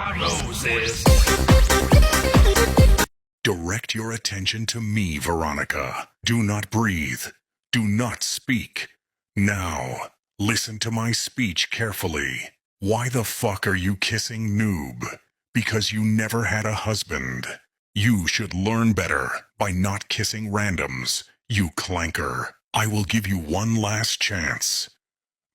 Roses. Direct your attention to me, Veronica. Do not breathe. Do not speak. Now, listen to my speech carefully. Why the fuck are you kissing Noob? Because you never had a husband. You should learn better by not kissing randoms, you clanker. I will give you one last chance.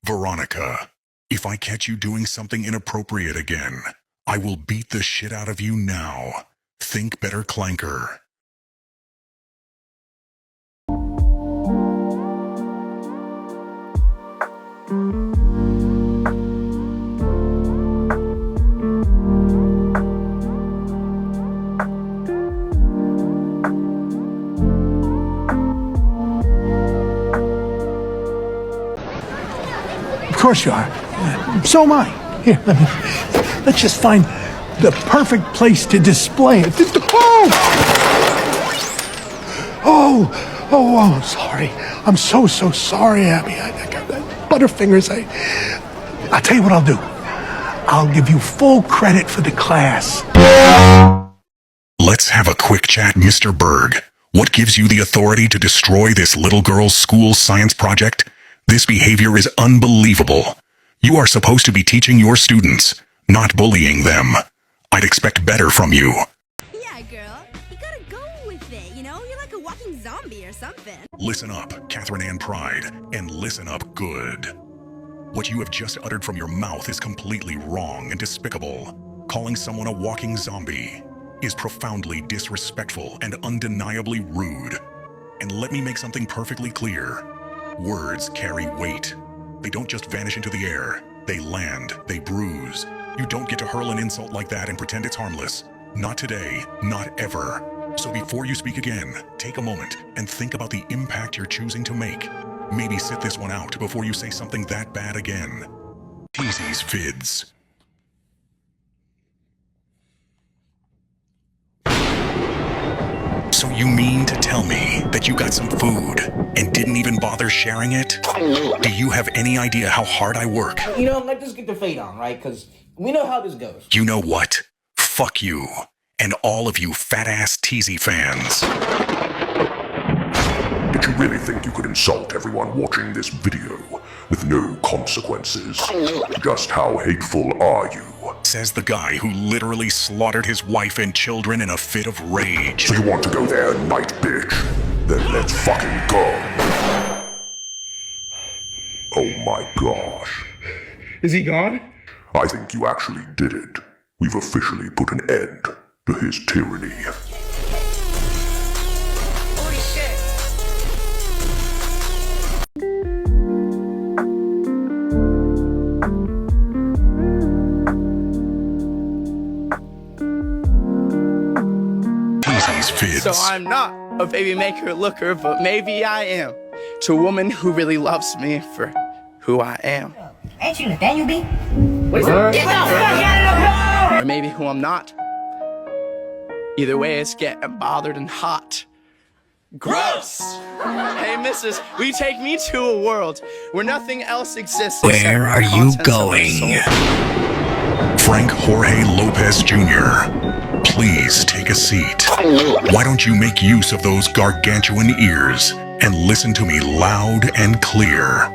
Veronica, if I catch you doing something inappropriate again, I will beat the shit out of you now. Think better, clanker. Of course you are. So am I. Here, let's just find the perfect place to display it. Oh, sorry. I'm so sorry, Abby. I got butterfingers. I'll tell you what I'll do. I'll give you full credit for the class. Let's have a quick chat, Mr. Berg. What gives you the authority to destroy this little girl's school science project? This behavior is unbelievable. You are supposed to be teaching your students, not bullying them. I'd expect better from you. Yeah, girl. You gotta go with it, you know? You're like a walking zombie or something. Listen up, Catherine Ann Pride, and listen up good. What you have just uttered from your mouth is completely wrong and despicable. Calling someone a walking zombie is profoundly disrespectful and undeniably rude. And let me make something perfectly clear. Words carry weight. They don't just vanish into the air. They land, they bruise. You don't get to hurl an insult like that and pretend it's harmless. Not today, not ever. So before you speak again, take a moment and think about the impact you're choosing to make. Maybe sit this one out before you say something that bad again. Teasy's Fids. So you mean to tell me that you got some food and didn't even bother sharing it? Do you have any idea how hard I work? You know, let's just get the fade on, right? Because we know how this goes. You know what? Fuck you. And all of you fat-ass Teasy fans. Did you really think you could insult everyone watching this video with no consequences? Just how hateful are you? Says the guy who literally slaughtered his wife and children in a fit of rage. So you want to go there, night bitch? Then let's fucking go. Oh my gosh. Is he gone? I think you actually did it. We've officially put an end to his tyranny. Holy shit. Teasy's Fids. So I'm not a baby maker looker, but maybe I am. To a woman who really loves me for who I am. Ain't you Nathaniel B? What is it? Get the fuck out of the Or maybe who I'm not. Either way, it's getting bothered and hot. Gross! Hey, missus, will you take me to a world where nothing else exists? Where are you going? Frank Jorge Lopez Jr., please take a seat. Why don't you make use of those gargantuan ears and listen to me loud and clear?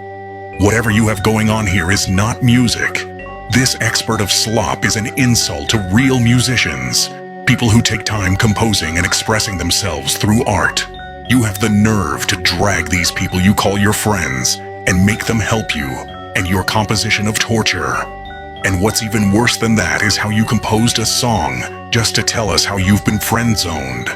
Whatever you have going on here is not music. This expert of slop is an insult to real musicians, people who take time composing and expressing themselves through art. You have the nerve to drag these people you call your friends and make them help you and your composition of torture. And what's even worse than that is how you composed a song just to tell us how you've been friend-zoned.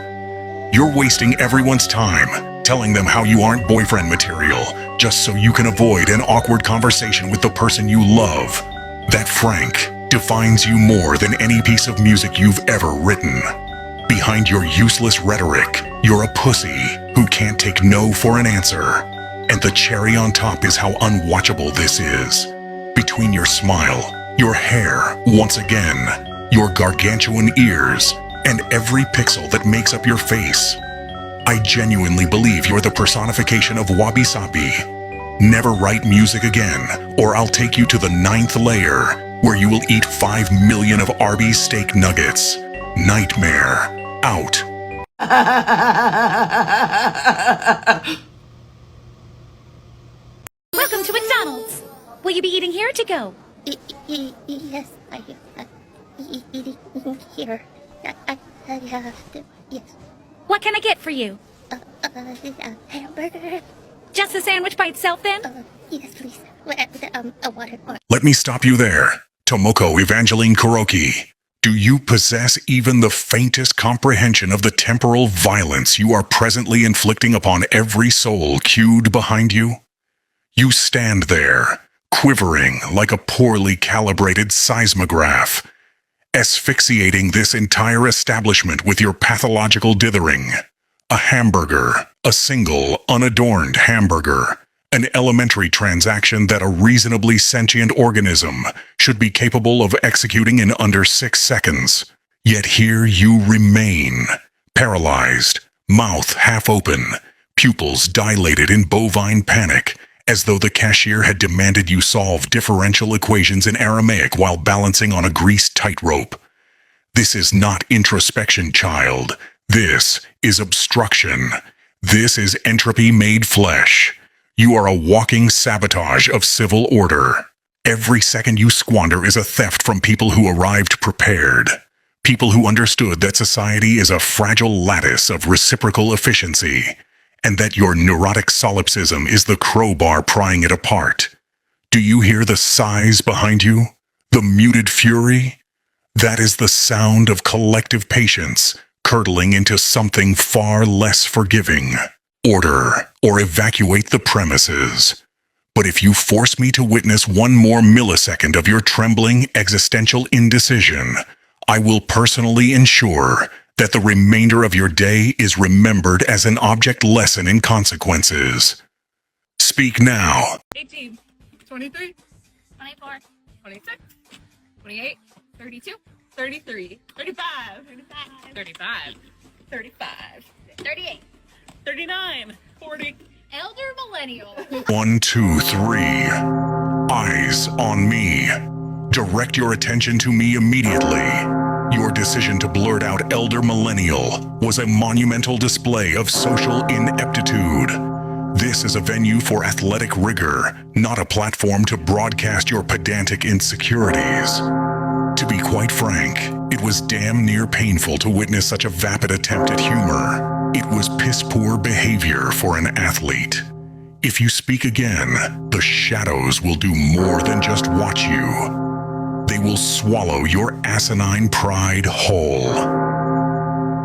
You're wasting everyone's time telling them how you aren't boyfriend material just so you can avoid an awkward conversation with the person you love. That Frank defines you more than any piece of music you've ever written. Behind your useless rhetoric, you're a pussy who can't take no for an answer. And the cherry on top is how unwatchable this is. Between your smile, your hair, once again, your gargantuan ears, and every pixel that makes up your face, I genuinely believe you're the personification of wabi-sabi. Never write music again, or I'll take you to the 9th layer, where you will eat 5 million of Arby's steak nuggets. Nightmare. Out. Welcome to McDonald's. Will you be eating here or to go? Yes, I eating here. I have to. Yes. What can I get for you? Hamburger. Just the sandwich by itself then? Yes, please. A water. Let me stop you there. Tomoko Evangeline Kuroki. Do you possess even the faintest comprehension of the temporal violence you are presently inflicting upon every soul queued behind you? You stand there, quivering like a poorly calibrated seismograph, asphyxiating this entire establishment with your pathological dithering. A hamburger, a single, unadorned hamburger, an elementary transaction that a reasonably sentient organism should be capable of executing in under 6 seconds. Yet here you remain, paralyzed, mouth half open, pupils dilated in bovine panic, as though the cashier had demanded you solve differential equations in Aramaic while balancing on a greased tightrope. This is not introspection, child. This is obstruction. This is entropy made flesh. You are a walking sabotage of civil order. Every second you squander is a theft from people who arrived prepared. People who understood that society is a fragile lattice of reciprocal efficiency, and that your neurotic solipsism is the crowbar prying it apart. Do you hear the sighs behind you? The muted fury? That is the sound of collective patience curdling into something far less forgiving. Order, or evacuate the premises. But if you force me to witness one more millisecond of your trembling existential indecision, I will personally ensure that the remainder of your day is remembered as an object lesson in consequences. Speak now. 18, 23, 24, 26, 28, 32, 33, 35, 35, 35, 38, 39, 40. Elder Millennial. 1, 2, 3. Eyes on me. Direct your attention to me immediately. Your decision to blurt out Elder Millennial was a monumental display of social ineptitude. This is a venue for athletic rigor, not a platform to broadcast your pedantic insecurities. To be quite frank, it was damn near painful to witness such a vapid attempt at humor. It was piss-poor behavior for an athlete. If you speak again, the shadows will do more than just watch you. They will swallow your asinine pride whole.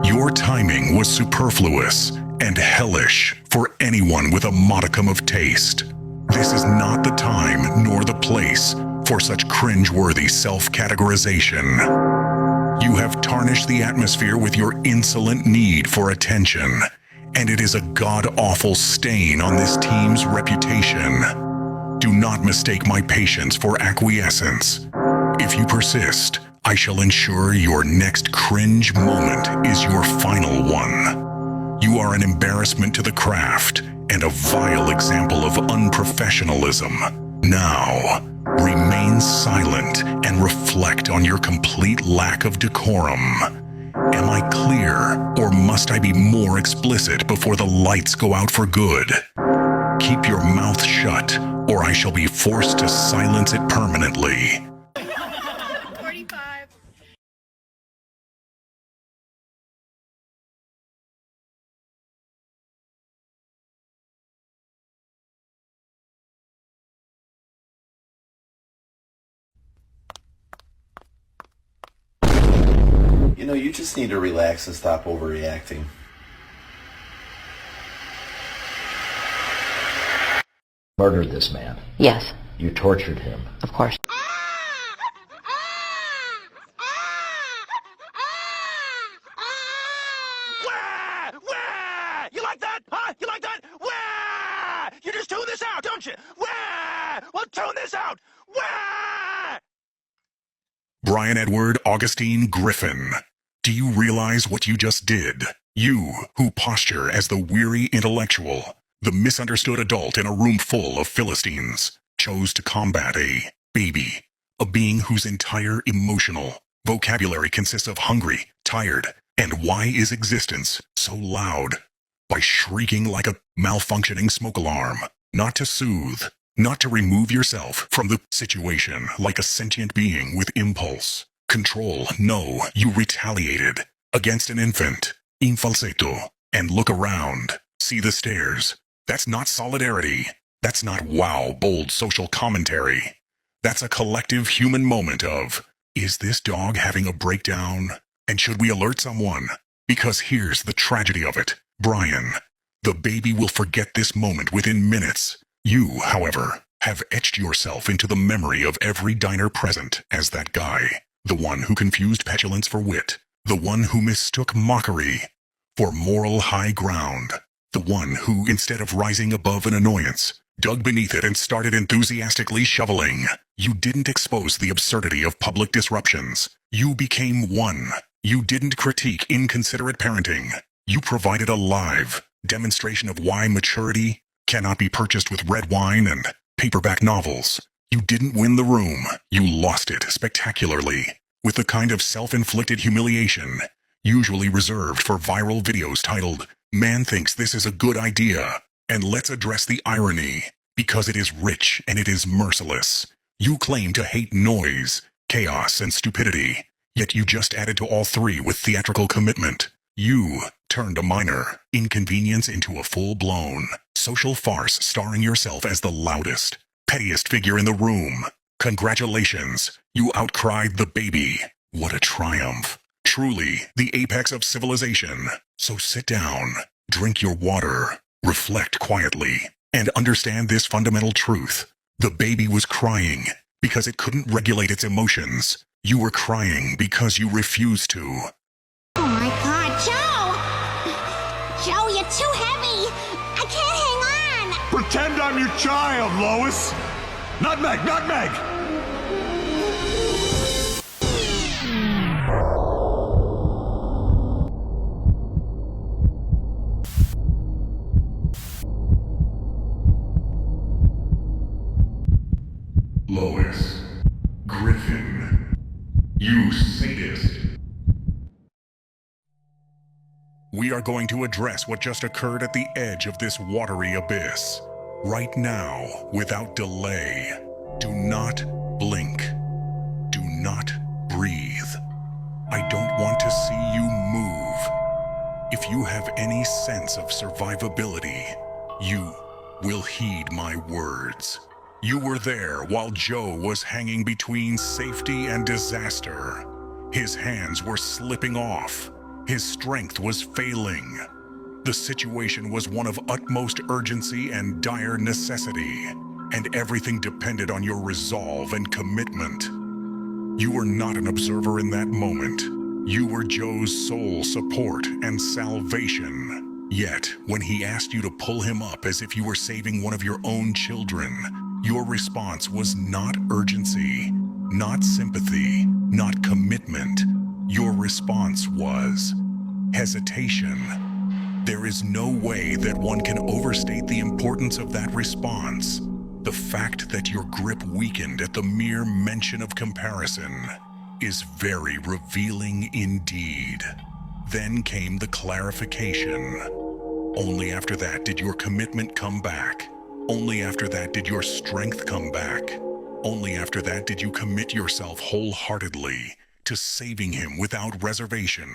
Your timing was superfluous and hellish for anyone with a modicum of taste. This is not the time nor the place for such cringe-worthy self-categorization. You have tarnished the atmosphere with your insolent need for attention, and it is a god-awful stain on this team's reputation. Do not mistake my patience for acquiescence. If you persist, I shall ensure your next cringe moment is your final one. You are an embarrassment to the craft and a vile example of unprofessionalism. Now, remain silent and reflect on your complete lack of decorum. Am I clear, or must I be more explicit before the lights go out for good? Keep your mouth shut, or I shall be forced to silence it permanently. 45. You know, you just need to relax and stop overreacting. Murdered this man. Yes, You tortured him. of course. You like that? Huh? You like that? Wah! You just tune this out, don't you? Wah! Well, tune this out. Wah! Brian Edward Augustine Griffin. Do you realize what you just did? You, who posture as the weary intellectual, the misunderstood adult in a room full of Philistines, chose to combat a baby, A being whose entire emotional vocabulary consists of hungry, tired, and why is existence so loud? By shrieking like a malfunctioning smoke alarm, not to soothe, not to remove yourself from the situation like a sentient being with impulse, control. No, you retaliated against an infant, in falsetto, and look around, see the stairs. That's not solidarity. That's not wow, bold social commentary. That's a collective human moment of, is this dog having a breakdown? And should we alert someone? Because here's the tragedy of it, Brian. The baby will forget this moment within minutes. You, however, have etched yourself into the memory of every diner present as that guy, the one who confused petulance for wit, the one who mistook mockery for moral high ground, the one who, instead of rising above an annoyance, dug beneath it and started enthusiastically shoveling. You didn't expose the absurdity of public disruptions. You became one. You didn't critique inconsiderate parenting. You provided a live demonstration of why maturity cannot be purchased with red wine and paperback novels. You didn't win the room. You lost it spectacularly, with the kind of self-inflicted humiliation usually reserved for viral videos titled, "Man Thinks This Is a Good Idea." And let's address the irony, because it is rich and it is merciless. You claim to hate noise, chaos, and stupidity, yet you just added to all three with theatrical commitment. You turned a minor inconvenience into a full-blown social farce starring yourself as the loudest, pettiest figure in the room. Congratulations, you outcried the baby. What a triumph. Truly, the apex of civilization. So sit down, drink your water, reflect quietly, and understand this fundamental truth. The baby was crying because it couldn't regulate its emotions. You were crying because you refused to. Oh my God, Joe! Joe, you're too heavy! I can't hang on! Pretend I'm your child, Lois! Nutmeg, nutmeg! Lois. Griffin. You sadist. We are going to address what just occurred at the edge of this watery abyss. Right now, without delay. Do not blink. Do not breathe. I don't want to see you move. If you have any sense of survivability, you will heed my words. You were there while Joe was hanging between safety and disaster. His hands were slipping off. His strength was failing. The situation was one of utmost urgency and dire necessity, and everything depended on your resolve and commitment. You were not an observer in that moment. You were Joe's sole support and salvation. Yet, when he asked you to pull him up as if you were saving one of your own children, your response was not urgency, not sympathy, not commitment. Your response was hesitation. There is no way that one can overstate the importance of that response. The fact that your grip weakened at the mere mention of comparison is very revealing indeed. Then came the clarification. Only after that did your commitment come back. Only after that did your strength come back. Only after that did you commit yourself wholeheartedly to saving him without reservation,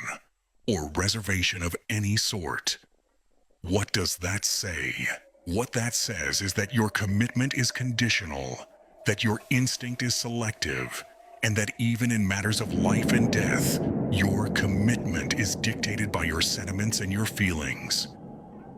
or reservation of any sort. What does that say? What that says is that your commitment is conditional, that your instinct is selective, and that even in matters of life and death, your commitment is dictated by your sentiments and your feelings.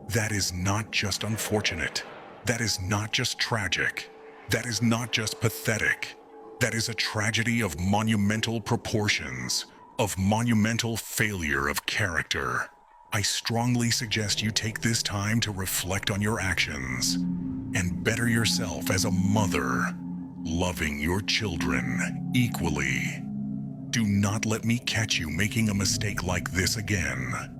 That is not just unfortunate. That is not just tragic. That is not just pathetic. That is a tragedy of monumental proportions, of monumental failure of character. I strongly suggest you take this time to reflect on your actions and better yourself as a mother, loving your children equally. Do not let me catch you making a mistake like this again.